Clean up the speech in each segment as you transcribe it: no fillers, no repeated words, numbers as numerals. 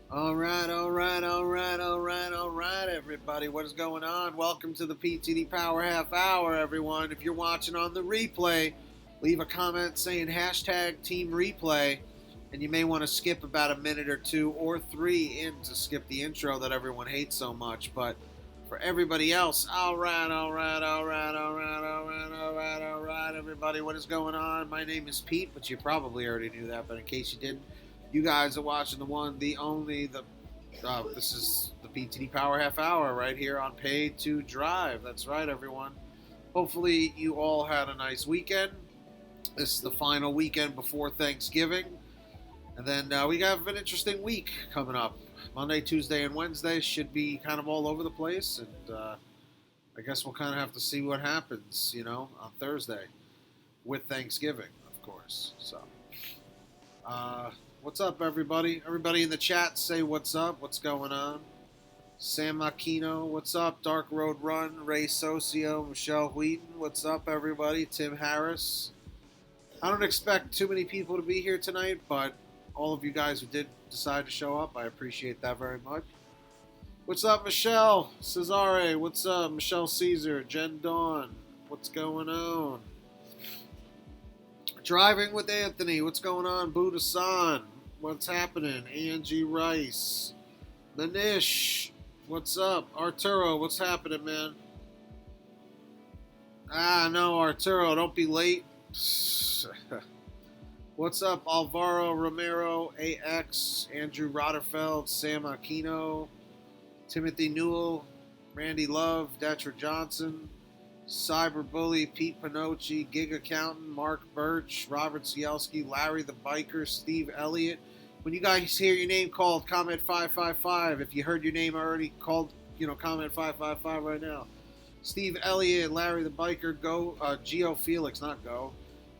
All right, everybody. What is going on? Welcome to the PTD Power Half Hour, everyone. If you're watching on the replay, leave a comment saying hashtag Team Replay, and you may want to skip about a minute or two or three in to skip the intro that everyone hates so much. But for everybody else, all right, everybody. What is going on? My name is Pete, but you probably already knew that. But in case you didn't, you guys are watching the one, the only, this is the PTD Power Half Hour right here on Paid2Drive. That's right, everyone. Hopefully, you all had a nice weekend. This is the final weekend before Thanksgiving. And then we have an interesting week coming up. Monday, Tuesday, and Wednesday should be kind of all over the place. And I guess we'll kind of have to see what happens, on Thursday with Thanksgiving, of course. So, what's up, everybody? Everybody in the chat, say what's up. What's going on? Sam Aquino, what's up? Dark Road Run, Ray Socio, Michelle Wheaton, what's up, everybody? Tim Harris. I don't expect too many people to be here tonight, but all of you guys who did decide to show up, I appreciate that very much. What's up, Michelle? Cesare, what's up? Michelle Caesar, Jen Dawn, what's going on? Driving with Anthony, what's going on? Buddha-san, what's happening? Angie Rice, Manish, what's up? Arturo, what's happening, man? No, Arturo, don't be late. What's up, Alvaro Romero, AX, Andrew Rotterfeld, Sam Aquino, Timothy Newell, Randy Love, Detra Johnson, Cyberbully, Pete Pinocchi, Gig Accountant, Mark Birch, Robert Cielski, Larry the Biker, Steve Elliott. When you guys hear your name called, comment 555. If you heard your name already called, comment 555 right now. Steve Elliott, Larry the Biker, Geo Felix, not Go.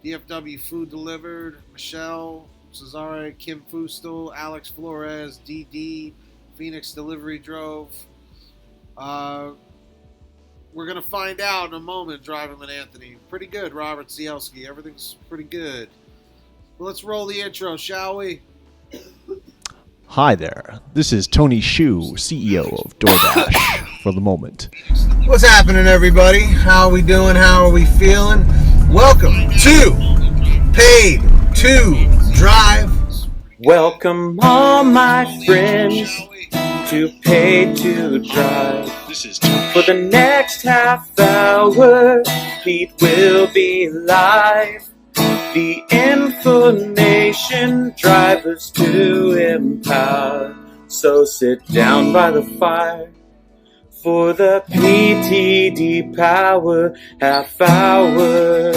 DFW Food Delivered, Michelle, Cesare, Kim Fustel, Alex Flores, DD, Phoenix Delivery Drove. We're going to find out in a moment, Driving with Anthony. Pretty good, Robert Cielski. Everything's pretty good. Well, let's roll the intro, shall we? Hi there, this is Tony Shu, CEO of DoorDash, for the moment. What's happening, everybody? How are we doing? How are we feeling? Welcome to Paid to Drive. Welcome all my friends to Paid to Drive. For the next half hour, Pete will be live. The information drivers to empower. So sit down by the fire for the PTD Power Half Hour.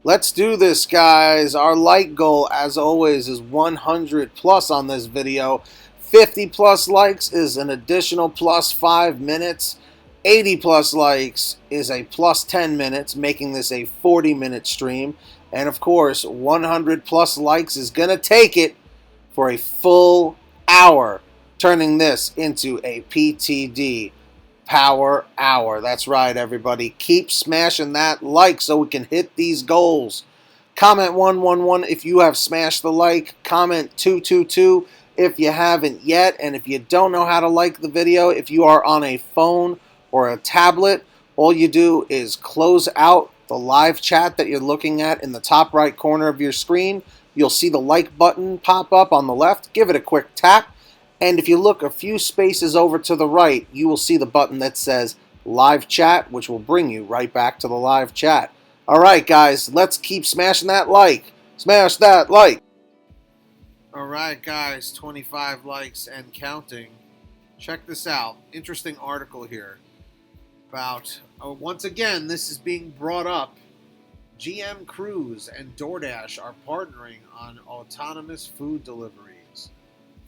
Let's do this, guys. Our like goal, as always, is 100 plus on this video. 50 plus likes is an additional plus 5 minutes. 80 plus likes is a plus 10 minutes, making this a 40-minute stream. And of course, 100 plus likes is going to take it for a full hour, turning this into a PTD Power Hour. That's right, everybody. Keep smashing that like so we can hit these goals. Comment 111 if you have smashed the like. Comment 222 if you haven't yet. And if you don't know how to like the video, if you are on a phone or a tablet, all you do is close out the live chat that you're looking at in the top right corner of your screen. You'll see the like button pop up on the left. Give it a quick tap. And if you look a few spaces over to the right, you will see the button that says live chat, which will bring you right back to the live chat. All right, guys, let's keep smashing that like. Smash that like. All right, guys, 25 likes and counting. Check this out. Interesting article here about, once again, this is being brought up. GM Cruise and DoorDash are partnering on autonomous food deliveries.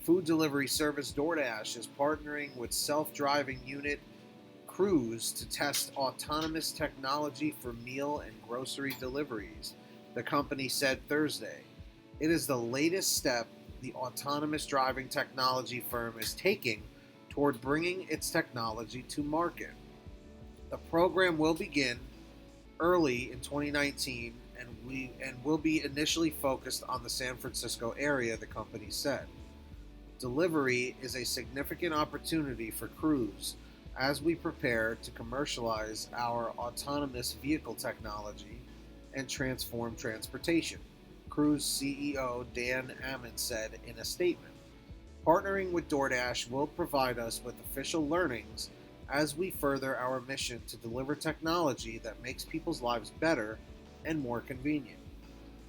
Food delivery service DoorDash is partnering with self-driving unit Cruise to test autonomous technology for meal and grocery deliveries, the company said Thursday. It is the latest step the autonomous driving technology firm is taking toward bringing its technology to market. The program will begin early in 2019 and will be initially focused on the San Francisco area, the company said. Delivery is a significant opportunity for Cruise as we prepare to commercialize our autonomous vehicle technology and transform transportation, Cruise CEO Dan Ammon said in a statement. Partnering with DoorDash will provide us with official learnings as we further our mission to deliver technology that makes people's lives better and more convenient.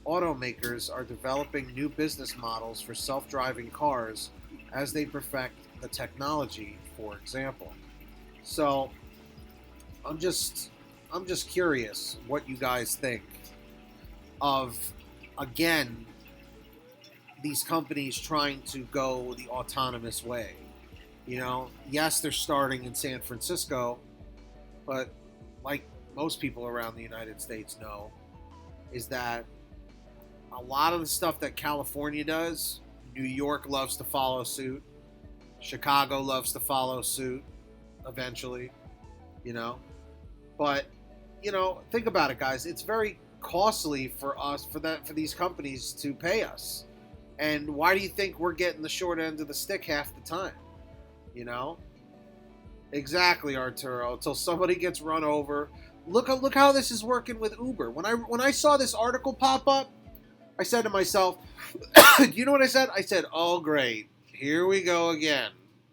Automakers are developing new business models for self-driving cars as they perfect the technology, for example. So, I'm just curious what you guys think of, again, these companies trying to go the autonomous way. You know, yes, they're starting in San Francisco, but like most people around the United States know, is that a lot of the stuff that California does, New York loves to follow suit, Chicago loves to follow suit eventually, you know. But, you know, think about it, guys. It's very costly for us, for these companies to pay us. And why do you think we're getting the short end of the stick half the time? You know? Exactly, Arturo. Until somebody gets run over. Look how this is working with Uber. When I saw this article pop up, I said to myself, you know what I said? I said, oh great, here we go again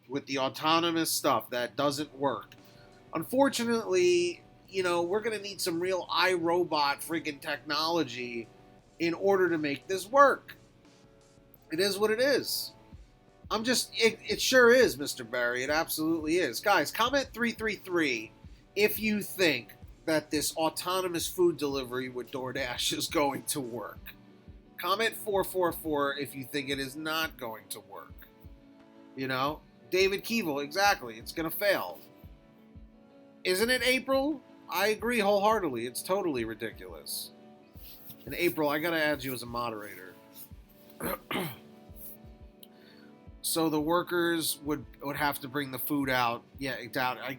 with the autonomous stuff that doesn't work. Unfortunately, you know, we're going to need some real iRobot friggin' technology in order to make this work. It is what it is. It sure is, Mr. Barry. It absolutely is. Guys, comment 333 if you think that this autonomous food delivery with DoorDash is going to work. Comment 444 if you think it is not going to work. You know? David Keeble, exactly. It's going to fail. Isn't it, April? I agree wholeheartedly. It's totally ridiculous. And April, I got to add you as a moderator. So the workers would have to bring the food out. Yeah,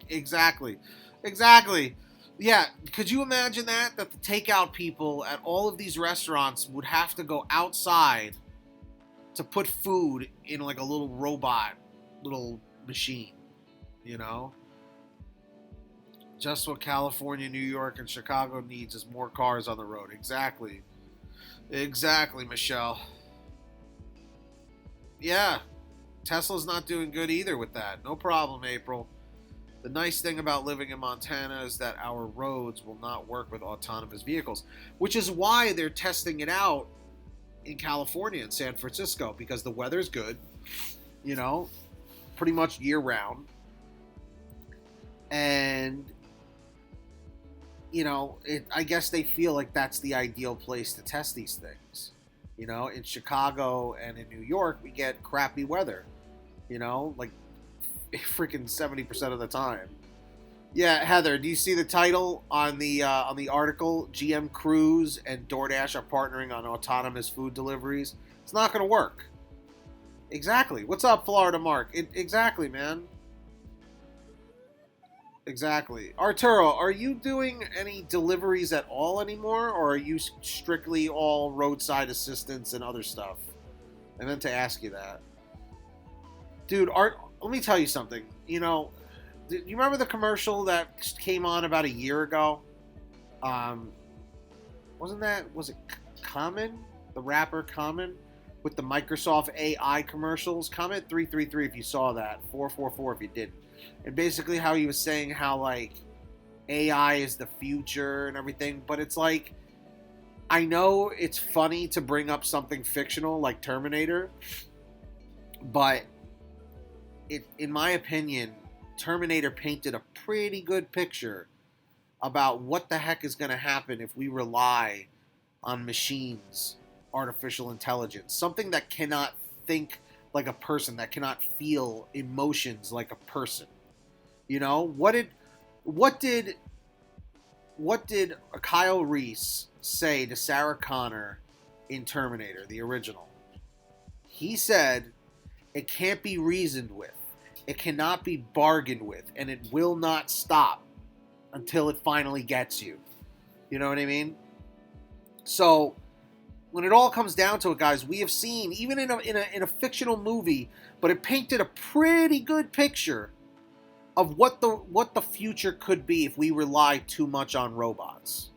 exactly. Exactly. Yeah, could you imagine that the takeout people at all of these restaurants would have to go outside to put food in like a little robot, little machine, you know? Just what California, New York, and Chicago needs is more cars on the road. Exactly. Exactly, Michelle. Yeah. Tesla's not doing good either with that. No problem, April. The nice thing about living in Montana is that our roads will not work with autonomous vehicles, which is why they're testing it out in California and San Francisco, because the weather's good, you know, pretty much year round. And, you know, I guess they feel like that's the ideal place to test these things. You know, in Chicago and in New York, we get crappy weather. You know, like freaking 70% of the time. Yeah, Heather, do you see the title on the article? GM Cruise and DoorDash are partnering on autonomous food deliveries. It's not going to work. Exactly. What's up, Florida Mark? Exactly, man. Exactly. Arturo, are you doing any deliveries at all anymore, or are you strictly all roadside assistance and other stuff? I meant to ask you that. Dude, let me tell you something. You know, do you remember the commercial that came on about a year ago? Was it Common? The rapper Common? With the Microsoft AI commercials? Comment 333 if you saw that. 444 if you didn't. And basically how he was saying how, like, AI is the future and everything. But it's like, I know it's funny to bring up something fictional like Terminator. But in my opinion, Terminator painted a pretty good picture about what the heck is going to happen if we rely on machines, artificial intelligence, something that cannot think like a person, that cannot feel emotions like a person. You know, what did Kyle Reese say to Sarah Connor in Terminator, the original? He said, it can't be reasoned with. It cannot be bargained with. And it will not stop until it finally gets you. You know what I mean? So when it all comes down to it, guys, we have seen, even in a fictional movie, but it painted a pretty good picture of what the future could be if we rely too much on robots.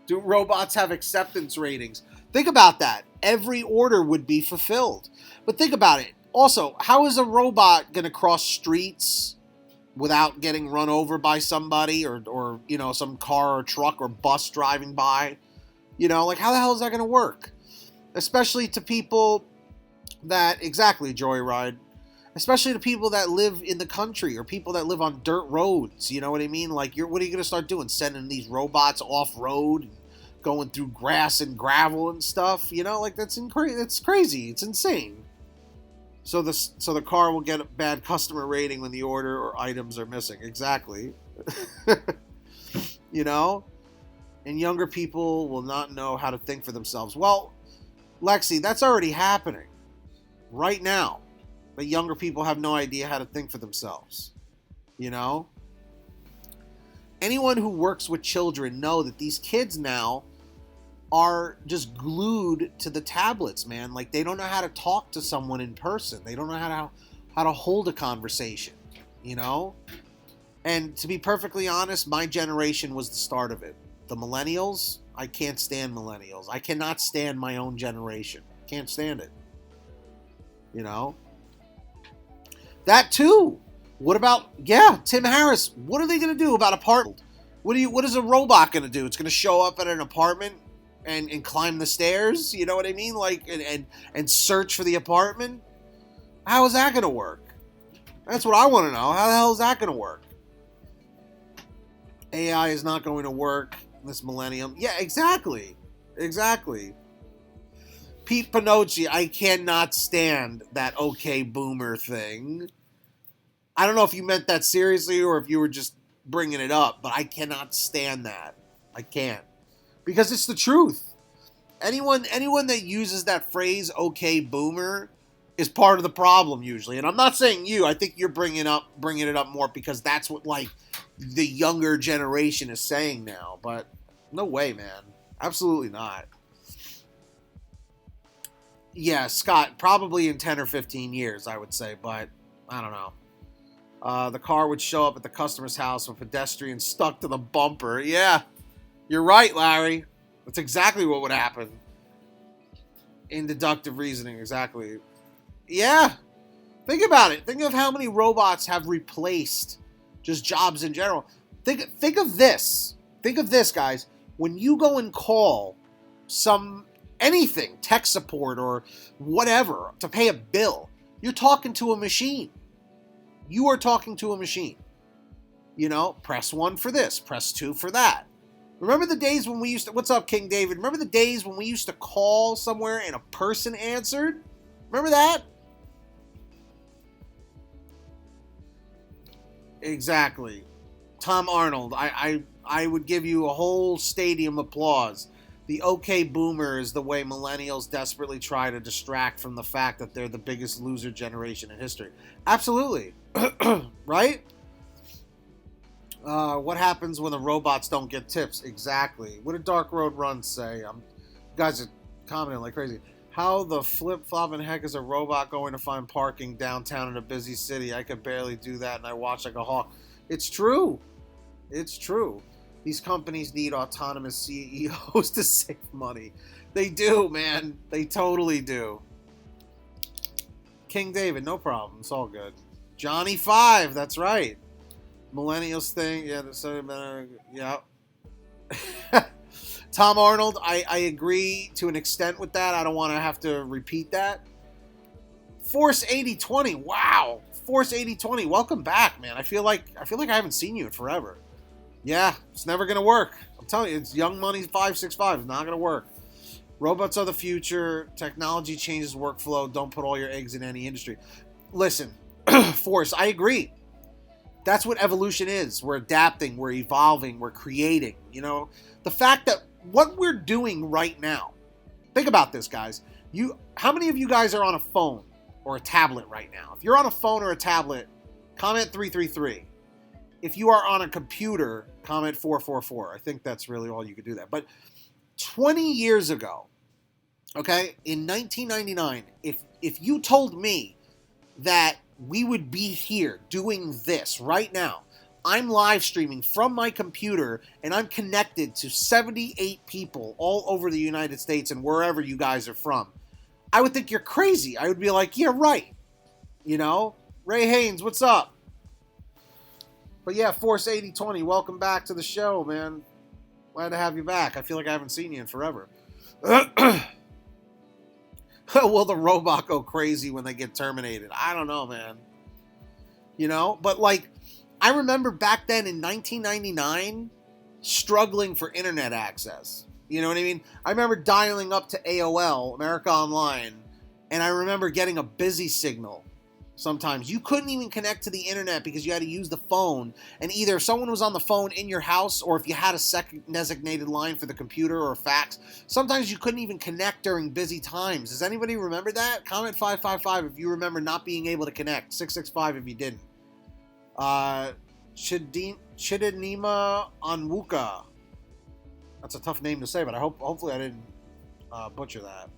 Do robots have acceptance ratings? Think about that. Every order would be fulfilled. But think about it. Also, how is a robot going to cross streets without getting run over by somebody or some car or truck or bus driving by? Like, how the hell is that going to work? Especially to people that, exactly, Joyride, especially to people that live in the country or people that live on dirt roads, you know what I mean? Like, what are you going to start doing? Sending these robots off-road and going through grass and gravel and stuff? Like, that's crazy. It's insane. So the car will get a bad customer rating when the order or items are missing. Exactly. And younger people will not know how to think for themselves. Well, Lexi, that's already happening right now. But younger people have no idea how to think for themselves. Anyone who works with children know that these kids now are just glued to the tablets, man. Like, they don't know how to talk to someone in person. They don't know how to hold a conversation, And to be perfectly honest, my generation was the start of it. The millennials, I can't stand millennials. I cannot stand my own generation. Can't stand it. That too. What about, Tim Harris, what are they going to do about apartment? What is a robot going to do? It's going to show up at an apartment and climb the stairs? You know what I mean? Like, and search for the apartment? How is that going to work? That's what I want to know. How the hell is that going to work? AI is not going to work this millennium. Yeah, exactly. Pete Pinocchi, I cannot stand that okay boomer thing. I don't know if you meant that seriously or if you were just bringing it up, but I cannot stand that. I can't. Because it's the truth. Anyone that uses that phrase, okay boomer, is part of the problem usually. And I'm not saying you. I think you're bringing it up more because that's what, like, the younger generation is saying now. But no way, man. Absolutely not. Yeah, Scott, probably in 10 or 15 years, I would say. But I don't know. The car would show up at the customer's house with pedestrians stuck to the bumper. Yeah, you're right, Larry. That's exactly what would happen. In deductive reasoning, exactly. Yeah. Think about it. Think of how many robots have replaced just jobs in general. Think of this. Think of this, guys. When you go and call anything, tech support or whatever, to pay a bill, you're talking to a machine. You are talking to a machine. Press 1 for this, press 2 for that. Remember the days when we used to... What's up, King David? Remember the days when we used to call somewhere and a person answered? Remember that? Exactly. Tom Arnold, I would give you a whole stadium applause. The okay boomer is the way millennials desperately try to distract from the fact that they're the biggest loser generation in history. Absolutely. Right? What happens when the robots don't get tips? Exactly. What did Dark Road Run say? You guys are commenting like crazy. How the flip-flopping heck is a robot going to find parking downtown in a busy city? I could barely do that, and I watch like a hawk. It's true. It's true. These companies need autonomous CEOs to save money. They do, man. They totally do. King David, no problem. It's all good. Johnny 5, that's right. Millennials thing, yeah. Tom Arnold, I agree to an extent with that. I don't want to have to repeat that. Force 8020, wow. Force 8020, welcome back, man. I feel like I haven't seen you in forever. Yeah, it's never gonna work. I'm telling you, it's Young Money 565. It's not gonna work. Robots are the future. Technology changes workflow. Don't put all your eggs in any industry. Listen, Force, I agree. That's what evolution is. We're adapting, we're evolving, we're creating. The fact that what we're doing right now, think about this, guys. How many of you guys are on a phone or a tablet right now? If you're on a phone or a tablet, comment 333. If you are on a computer, comment 444. I think that's really all you could do that. But 20 years ago, okay, in 1999, if you told me that we would be here doing this right now, I'm live streaming from my computer and I'm connected to 78 people all over the United States and wherever you guys are from, I would think you're crazy. I would be like, yeah, right. You know? Ray Haynes, what's up? But yeah, Force 8020, welcome back to the show, man. Glad to have you back. I feel like I haven't seen you in forever. Will the robot go crazy when they get terminated? I don't know, man. You know? But like, I remember back then in 1999 struggling for internet access. You know what I mean? I remember dialing up to AOL, America Online, and I remember getting a busy signal. Sometimes you couldn't even connect to the internet because you had to use the phone, and either if someone was on the phone in your house or if you had a second designated line for the computer or fax, sometimes you couldn't even connect during busy times. Does anybody remember that? Comment 555 if you remember not being able to connect. 665 if you didn't. Chidinima Onwuka. That's a tough name to say, but hopefully I didn't butcher that.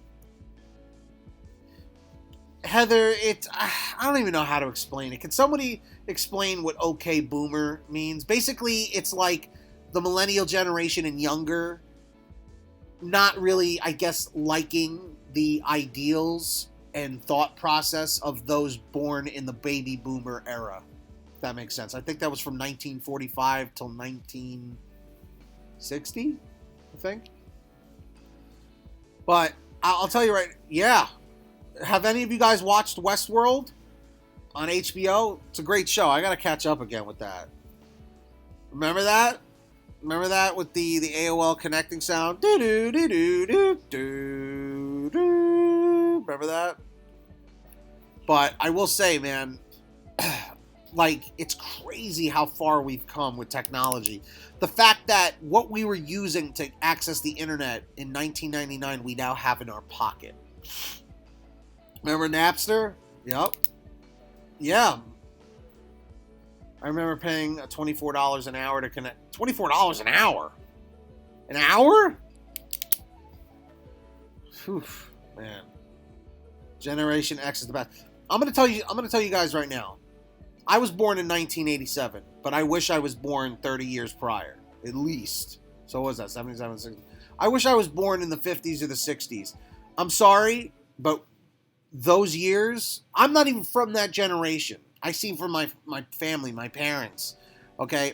Heather, I don't even know how to explain it. Can somebody explain what OK Boomer means? Basically, it's like the millennial generation and younger not really, I guess, liking the ideals and thought process of those born in the baby boomer era. If that makes sense. I think that was from 1945 till 1960, I think. But I'll tell you right, yeah. Have any of you guys watched Westworld on HBO? It's a great show. I got to catch up again with that. Remember that? Remember that with the AOL connecting sound? Do-do-do-do-do-do-do. Remember that? But I will say, man, like, it's crazy how far we've come with technology. The fact that what we were using to access the internet in 1999, we now have in our pocket. Remember Napster? Yep. Yeah. I remember paying $24 an hour to connect. $24 an hour? An hour? Whew, man. Generation X is the best. I'm gonna tell you guys right now. I was born in 1987, but I wish I was born 30 years prior, at least. So what was that, 77, 60? I wish I was born in the 50s or the 60s. I'm sorry, but those years, I'm not even from that generation. I see from my family, my parents, okay?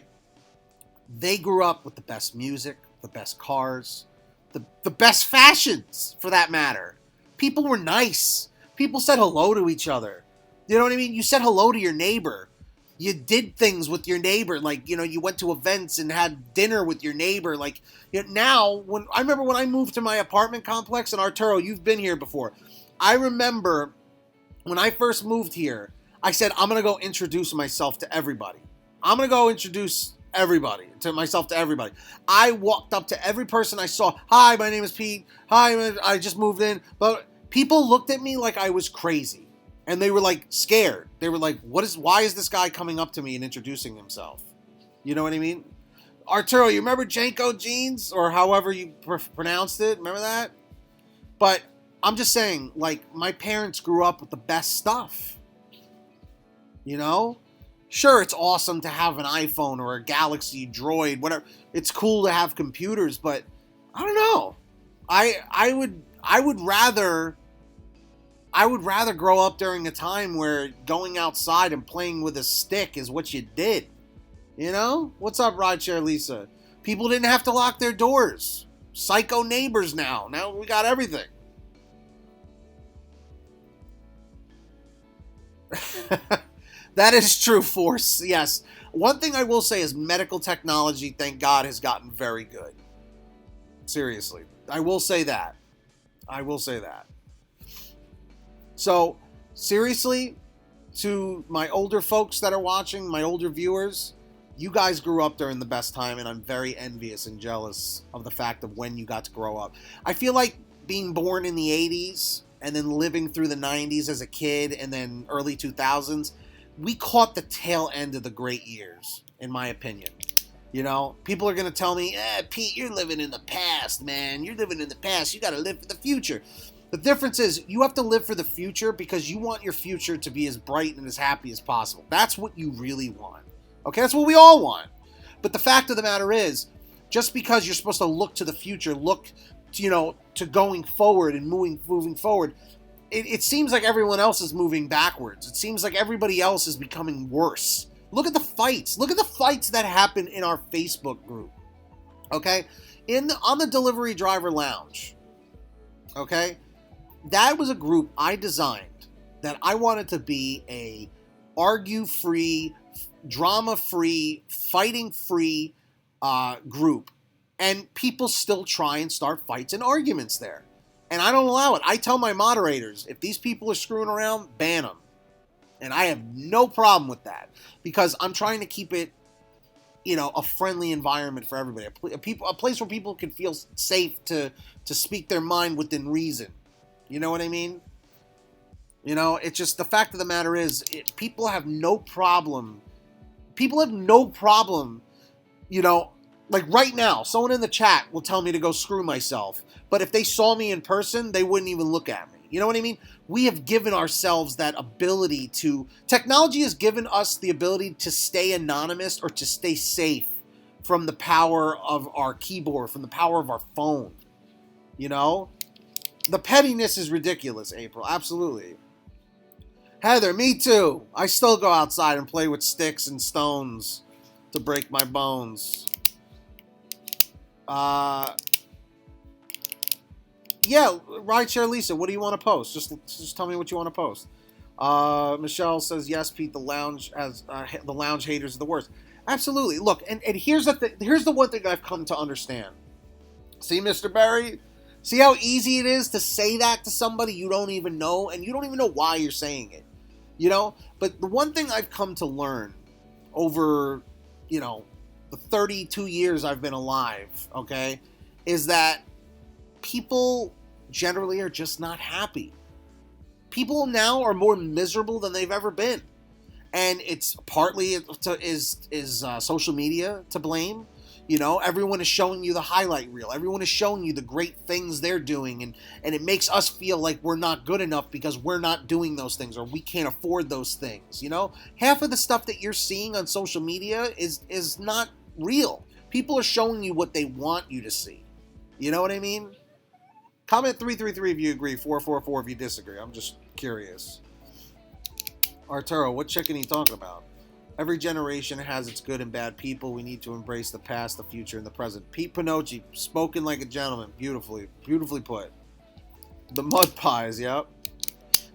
They grew up with the best music, the best cars, the best fashions, for that matter. People were nice. People said hello to each other. You know what I mean? You said hello to your neighbor. You did things with your neighbor. Like, you know, you went to events and had dinner with your neighbor. Like, you know, now, I remember when I moved to my apartment complex, and Arturo, you've been here before. I remember when I first moved here, I said, I'm going to go introduce myself to everybody. I'm going to go introduce myself to everybody. I walked up to every person I saw. Hi, my name is Pete. Hi, I just moved in. But people looked at me like I was crazy. And they were like scared. They were like, why is this guy coming up to me and introducing himself? You know what I mean? Arturo, you remember Janko Jeans? Or however you pronounced it? Remember that? But I'm just saying, like, my parents grew up with the best stuff. You know? Sure, it's awesome to have an iPhone or a Galaxy Droid, whatever. It's cool to have computers, but I don't know. I would rather grow up during a time where going outside and playing with a stick is what you did. You know? What's up, Rideshare Lisa? People didn't have to lock their doors. Psycho neighbors now. Now we got everything. That is true, Force. Yes. One thing I will say is medical technology, thank God, has gotten very good. Seriously. I will say that. So, seriously, to my older folks that are watching, my older viewers, you guys grew up during the best time, and I'm very envious and jealous of the fact of when you got to grow up. I feel like being born in the 80s and then living through the 90s as a kid and then early 2000s, we caught the tail end of the great years, in my opinion. You know, people are going to tell me, Pete, you're living in the past, man. You're living in the past. You got to live for the future. The difference is you have to live for the future because you want your future to be as bright and as happy as possible. That's what you really want. Okay, that's what we all want. But the fact of the matter is, just because you're supposed to look to the future, look, to going forward and moving forward, it seems like everyone else is moving backwards. It seems like everybody else is becoming worse. Look at the fights. Look at the fights that happen in our Facebook group. Okay? On the Delivery Driver Lounge. Okay? That was a group I designed that I wanted to be a argue-free, drama-free, fighting-free group. And people still try and start fights and arguments there. And I don't allow it. I tell my moderators, if these people are screwing around, ban them. And I have no problem with that because I'm trying to keep it, a friendly environment for everybody. A place where people can feel safe to speak their mind within reason. You know what I mean? It's just the fact of the matter is people have no problem. People have no problem, like right now, someone in the chat will tell me to go screw myself. But if they saw me in person, they wouldn't even look at me. You know what I mean? We have given ourselves that ability technology has given us the ability to stay anonymous or to stay safe from the power of our keyboard, from the power of our phone. The pettiness is ridiculous, April. Absolutely. Heather, me too. I still go outside and play with sticks and stones to break my bones. Yeah, Rideshare Lisa, what do you want to post? Just tell me what you want to post. Michelle says, yes, Pete, the lounge haters are the worst. Absolutely. Look, and here's the one thing I've come to understand. See, Mr. Barry? See how easy it is to say that to somebody you don't even know, and you don't even know why you're saying it. But the one thing I've come to learn over, the 32 years I've been alive, okay, is that people generally are just not happy. People now are more miserable than they've ever been. And it's partly social media to blame. Everyone is showing you the highlight reel. Everyone is showing you the great things they're doing. And it makes us feel like we're not good enough because we're not doing those things or we can't afford those things. Half of the stuff that you're seeing on social media is not real. People are showing you what they want you to see. You know what I mean? Comment 333 if you agree, 444 if you disagree. I'm just curious. Arturo, what chicken are you talking about? Every generation has its good and bad people. We need to embrace the past, the future, and the present. Pete Pinocchi, spoken like a gentleman. Beautifully put. The mud pies, yep.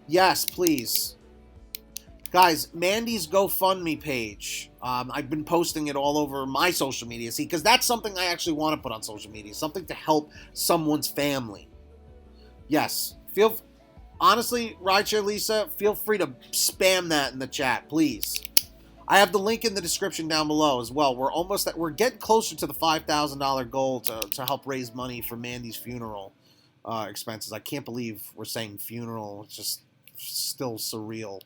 Yes, please. Guys, Mandy's GoFundMe page. I've been posting it all over my social media. See, because that's something I actually want to put on social media. Something to help someone's family. Yes. Honestly, Rideshare Lisa, feel free to spam that in the chat, please. I have the link in the description down below as well. We're getting closer to the $5,000 goal to help raise money for Mandy's funeral expenses. I can't believe we're saying funeral. It's just still surreal.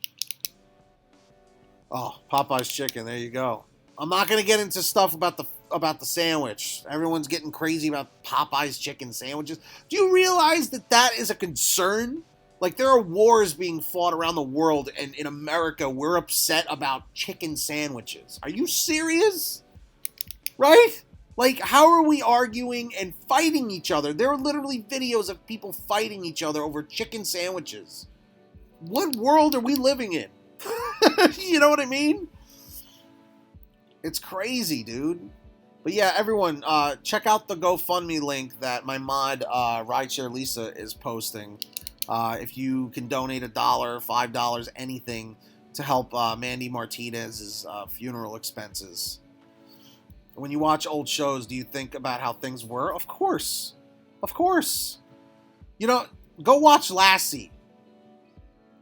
Oh, Popeye's chicken. There you go. I'm not going to get into stuff about the sandwich. Everyone's getting crazy about Popeye's chicken sandwiches. Do you realize that is a concern? Like, there are wars being fought around the world, and in America, we're upset about chicken sandwiches. Are you serious? Right? Like, how are we arguing and fighting each other? There are literally videos of people fighting each other over chicken sandwiches. What world are we living in? You know what I mean? It's crazy, dude. But yeah, everyone, check out the GoFundMe link that my mod, Rideshare Lisa, is posting. If you can donate $1, $5, anything to help Mandy Martinez's funeral expenses. When you watch old shows, do you think about how things were? Of course. Of course. Go watch Lassie.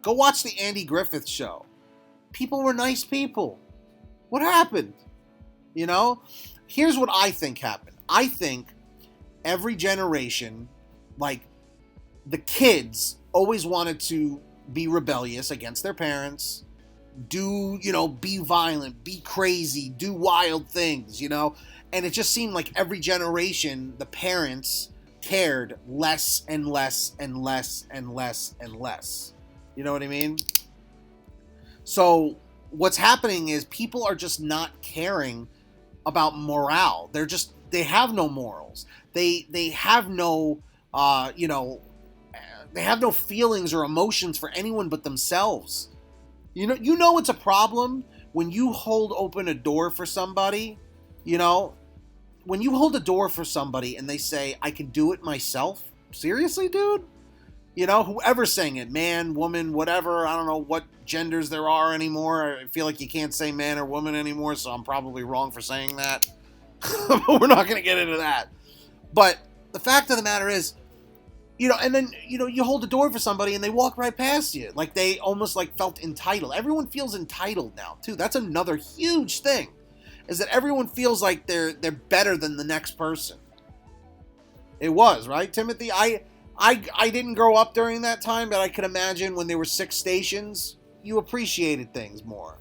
Go watch the Andy Griffith Show. People were nice people. What happened? Here's what I think happened. I think every generation, like, the kids always wanted to be rebellious against their parents, be violent, be crazy, do wild things, And it just seemed like every generation, the parents cared less and less and less and less and less. You know what I mean? So what's happening is people are just not caring about morale. They have no morals. They have no, they have no feelings or emotions for anyone but themselves. You know it's a problem when you hold open a door for somebody, when you hold a door for somebody and they say, I can do it myself. Seriously, dude? Whoever's saying it, man, woman, whatever. I don't know what genders there are anymore. I feel like you can't say man or woman anymore, so I'm probably wrong for saying that. We're not going to get into that. But the fact of the matter is, and then, you hold the door for somebody and they walk right past you. Like they almost felt entitled. Everyone feels entitled now, too. That's another huge thing, is that everyone feels like they're better than the next person. It was, right, Timothy? I didn't grow up during that time, but I could imagine when there were 6 stations, you appreciated things more,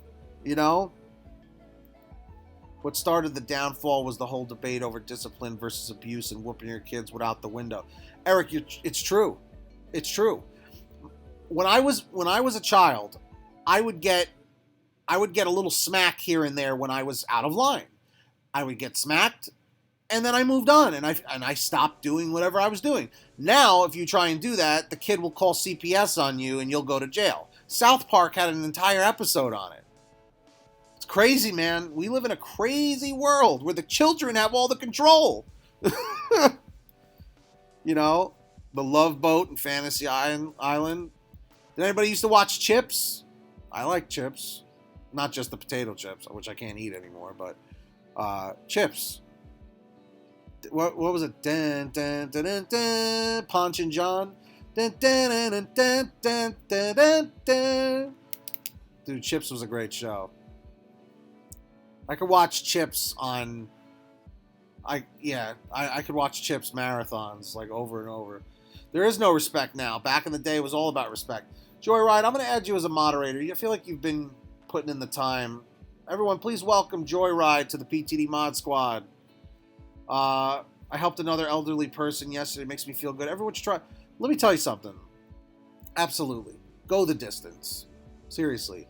What started the downfall was the whole debate over discipline versus abuse and whooping your kids without the window. Eric, it's true. It's true. When I was a child, I would get a little smack here and there when I was out of line. I would get smacked, and then I moved on, and I stopped doing whatever I was doing. Now, if you try and do that, the kid will call CPS on you, and you'll go to jail. South Park had an entire episode on it. It's crazy, man. We live in a crazy world where the children have all the control. The Love Boat and Fantasy Island. Did anybody used to watch Chips? I like Chips. Not just the potato chips, which I can't eat anymore, but Chips. What was it? Dun, dun, dun, dun, dun. Ponch and John. Dun, dun, dun, dun, dun, dun, dun, dun. Dude, Chips was a great show. I could watch Chips on... I could watch Chips marathons over and over. There is no respect now. Back in the day, it was all about respect. Joyride, I'm going to add you as a moderator. I feel like you've been putting in the time. Everyone, please welcome Joyride to the PTD Mod Squad. I helped another elderly person yesterday. It makes me feel good. Everyone should try. Let me tell you something. Absolutely. Go the distance. Seriously.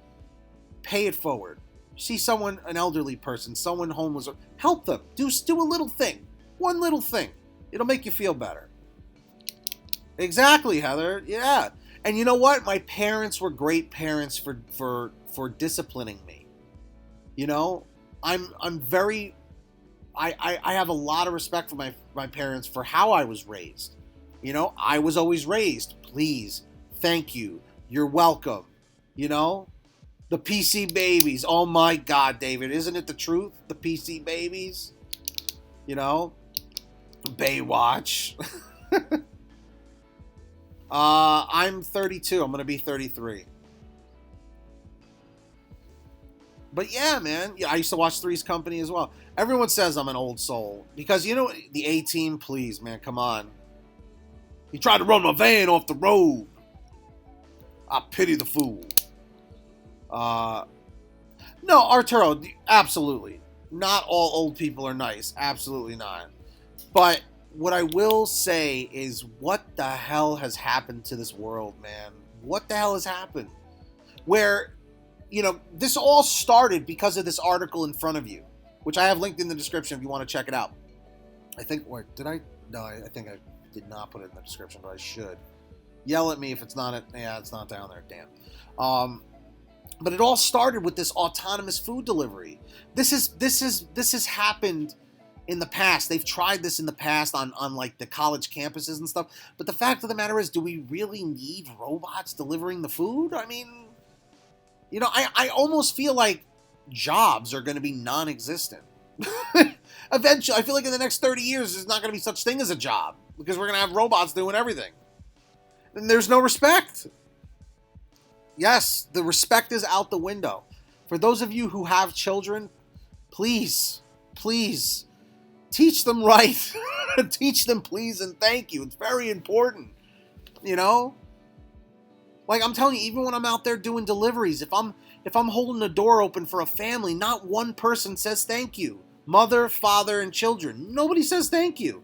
Pay it forward. See someone, an elderly person, someone homeless, help them. Do a little thing. One little thing. It'll make you feel better. Exactly, Heather. Yeah. And you know what? My parents were great parents for disciplining me. I'm very... I have a lot of respect for my parents for how I was raised. I was always raised. Please. Thank you. You're welcome. The PC babies. Oh my God, David. Isn't it the truth? The PC babies. Baywatch. I'm 32. I'm going to be 33. But yeah, man. Yeah, I used to watch Three's Company as well. Everyone says I'm an old soul. Because, the A-Team, please, man. Come on. He tried to run my van off the road. I pity the fool. No, Arturo, absolutely. Not all old people are nice. Absolutely not. But what I will say is, what the hell has happened to this world, man? What the hell has happened? Where, this all started because of this article in front of you, which I have linked in the description if you want to check it out. I think, did I? No, I think I did not put it in the description, but I should. Yell at me if it's not, it's not down there, damn. But it all started with this autonomous food delivery. This has happened in the past. They've tried this in the past on the college campuses and stuff. But the fact of the matter is, do we really need robots delivering the food? I mean, I almost feel like jobs are going to be non-existent. Eventually, I feel like in the next 30 years, there's not going to be such thing as a job because we're going to have robots doing everything. And there's no respect. Yes, the respect is out the window. For those of you who have children, please, teach them right. Teach them please and thank you. It's very important. Like, I'm telling you, even when I'm out there doing deliveries, if I'm holding the door open for a family, not one person says thank you. Mother, father, and children. Nobody says thank you.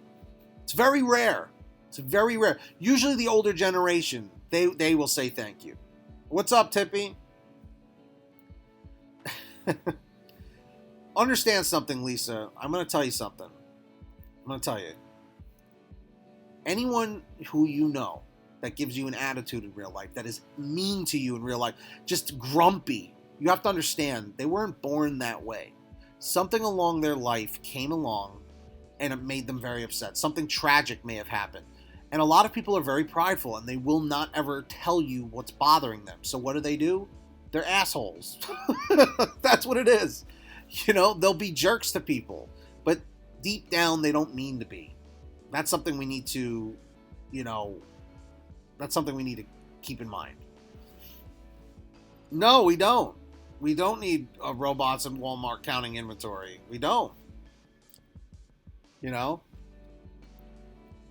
It's very rare. It's very rare. Usually the older generation, they will say thank you. What's up, Tippy? Understand something, Lisa. I'm going to tell you something. I'm going to tell you. Anyone who you know that gives you an attitude in real life, that is mean to you in real life, just grumpy, you have to understand, they weren't born that way. Something along their life came along and it made them very upset. Something tragic may have happened. And a lot of people are very prideful and they will not ever tell you what's bothering them. So what do? They're assholes. That's what it is. You know, they'll be jerks to people, but deep down they don't mean to be. That's something we need to, that's something we need to keep in mind. No, we don't. We don't need robots in Walmart counting inventory. We don't.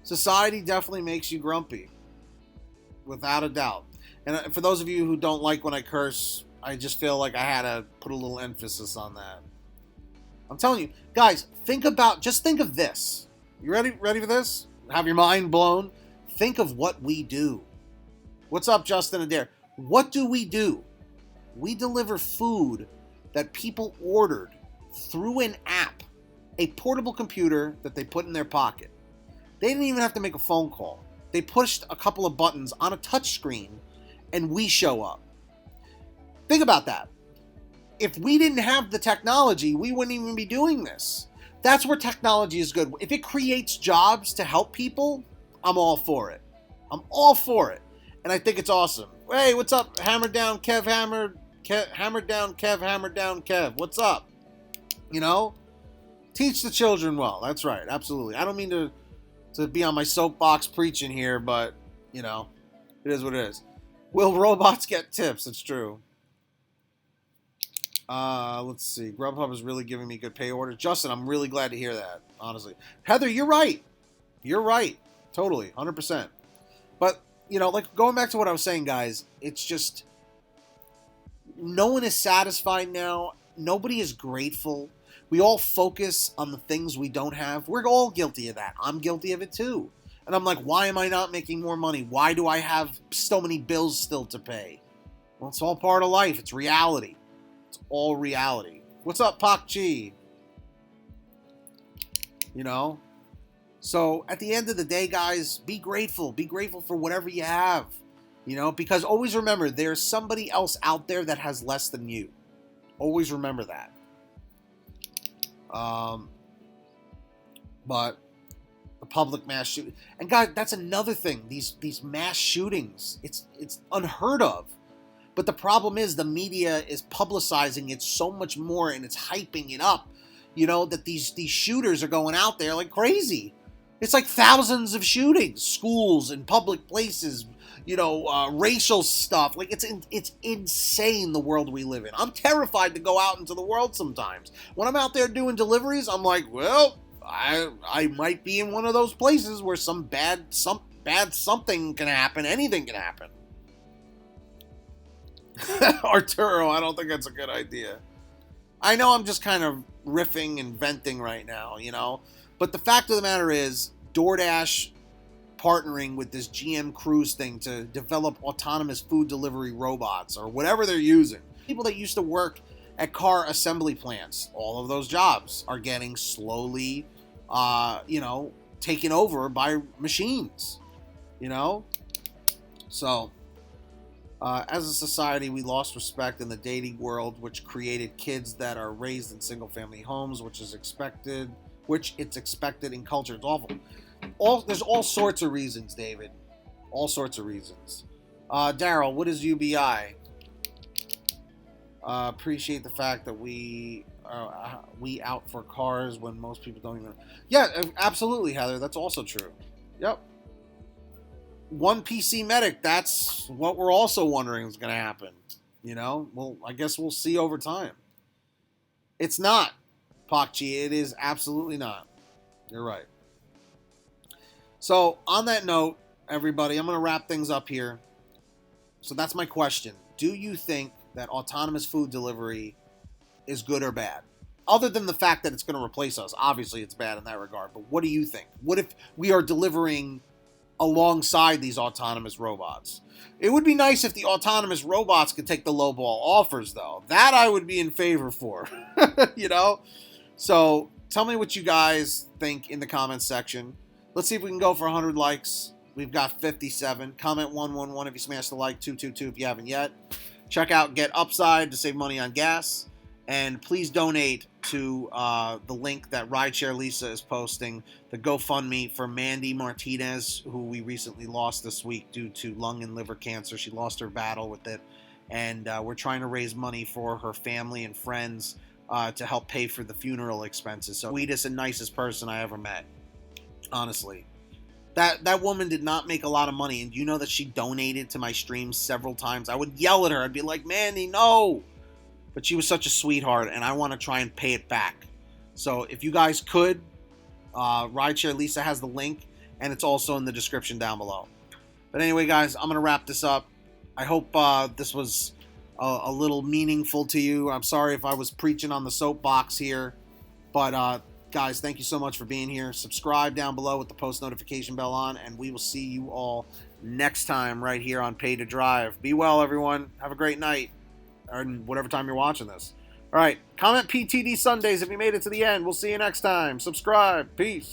Society definitely makes you grumpy. Without a doubt. And for those of you who don't like when I curse, I just feel like I had to put a little emphasis on that. I'm telling you, guys, just think of this. You ready for this? Have your mind blown? Think of what we do. What's up, Justin Adair? What do? We deliver food that people ordered through an app, a portable computer that they put in their pocket. They didn't even have to make a phone call. They pushed a couple of buttons on a touch screen and we show up. Think about that. If we didn't have the technology, we wouldn't even be doing this. That's where technology is good. If it creates jobs to help people, I'm all for it. I'm all for it. And I think it's awesome. Hey, what's up? Hammer down, Kev, hammer down, Kev, hammer down, Kev. What's up? Teach the children well. That's right. Absolutely. I don't mean to be on my soapbox preaching here, but, it is what it is. Will robots get tips? It's true. Let's see. GrubHub is really giving me good pay orders. Justin, I'm really glad to hear that, honestly. Heather, you're right. You're right. Totally. 100%. But, like going back to what I was saying, guys, it's just no one is satisfied now. Nobody is grateful. We all focus on the things we don't have. We're all guilty of that. I'm guilty of it too. And I'm like, why am I not making more money? Why do I have so many bills still to pay? Well, it's all part of life. It's reality. It's all reality. What's up, Pak Chi? So at the end of the day, guys, be grateful. Be grateful for whatever you have. Because always remember, there's somebody else out there that has less than you. Always remember that. But the public mass shooting, and guys, that's another thing. These mass shootings, it's unheard of. But the problem is the media is publicizing it so much more, and it's hyping it up. That these shooters are going out there like crazy. It's like thousands of shootings, schools and public places. Racial stuff. Like it's insane the world we live in. I'm terrified to go out into the world sometimes. When I'm out there doing deliveries, I'm like, well, I might be in one of those places where some bad something can happen. Anything can happen. Arturo, I don't think that's a good idea. I know I'm just kind of riffing and venting right now, But the fact of the matter is, DoorDash partnering with this GM Cruise thing to develop autonomous food delivery robots or whatever they're using. People that used to work at car assembly plants, all of those jobs are getting slowly, taken over by machines, So, as a society, we lost respect in the dating world, which created kids that are raised in single-family homes, which it's expected in culture. It's awful. There's all sorts of reasons, David. All sorts of reasons. Daryl, what is UBI? Appreciate the fact that we out for cars when most people don't even. Yeah, absolutely, Heather. That's also true. Yep. One PC medic. That's what we're also wondering is going to happen. Well, I guess we'll see over time. It's not, Pakchi. It is absolutely not. You're right. So, on that note, everybody, I'm going to wrap things up here. So that's my question. Do you think that autonomous food delivery is good or bad? Other than the fact that it's going to replace us. Obviously, it's bad in that regard. But what do you think? What if we are delivering alongside these autonomous robots? It would be nice if the autonomous robots could take the lowball offers, though. That I would be in favor for, you know? So tell me what you guys think in the comments section. Let's see if we can go for 100 likes. We've got 57. Comment 111 if you smashed the like, 222 if you haven't yet. Check out Get Upside to save money on gas. And please donate to the link that Rideshare Lisa is posting, the GoFundMe for Mandy Martinez, who we recently lost this week due to lung and liver cancer. She lost her battle with it. And we're trying to raise money for her family and friends to help pay for the funeral expenses. So, sweetest and nicest person I ever met. Honestly. That woman did not make a lot of money. And you know that she donated to my streams several times. I would yell at her. I'd be like, Mandy, no. But she was such a sweetheart, and I want to try and pay it back. So if you guys could, Rideshare Lisa has the link, and it's also in the description down below. But anyway, guys, I'm going to wrap this up. I hope this was a little meaningful to you. I'm sorry if I was preaching on the soapbox here. But, guys, thank you so much for being here. Subscribe down below with the post notification bell on, and we will see you all next time right here on Pay to Drive. Be well, everyone. Have a great night. Or whatever time you're watching this. All right, comment PTD Sundays if you made it to the end. We'll see you next time. Subscribe. Peace.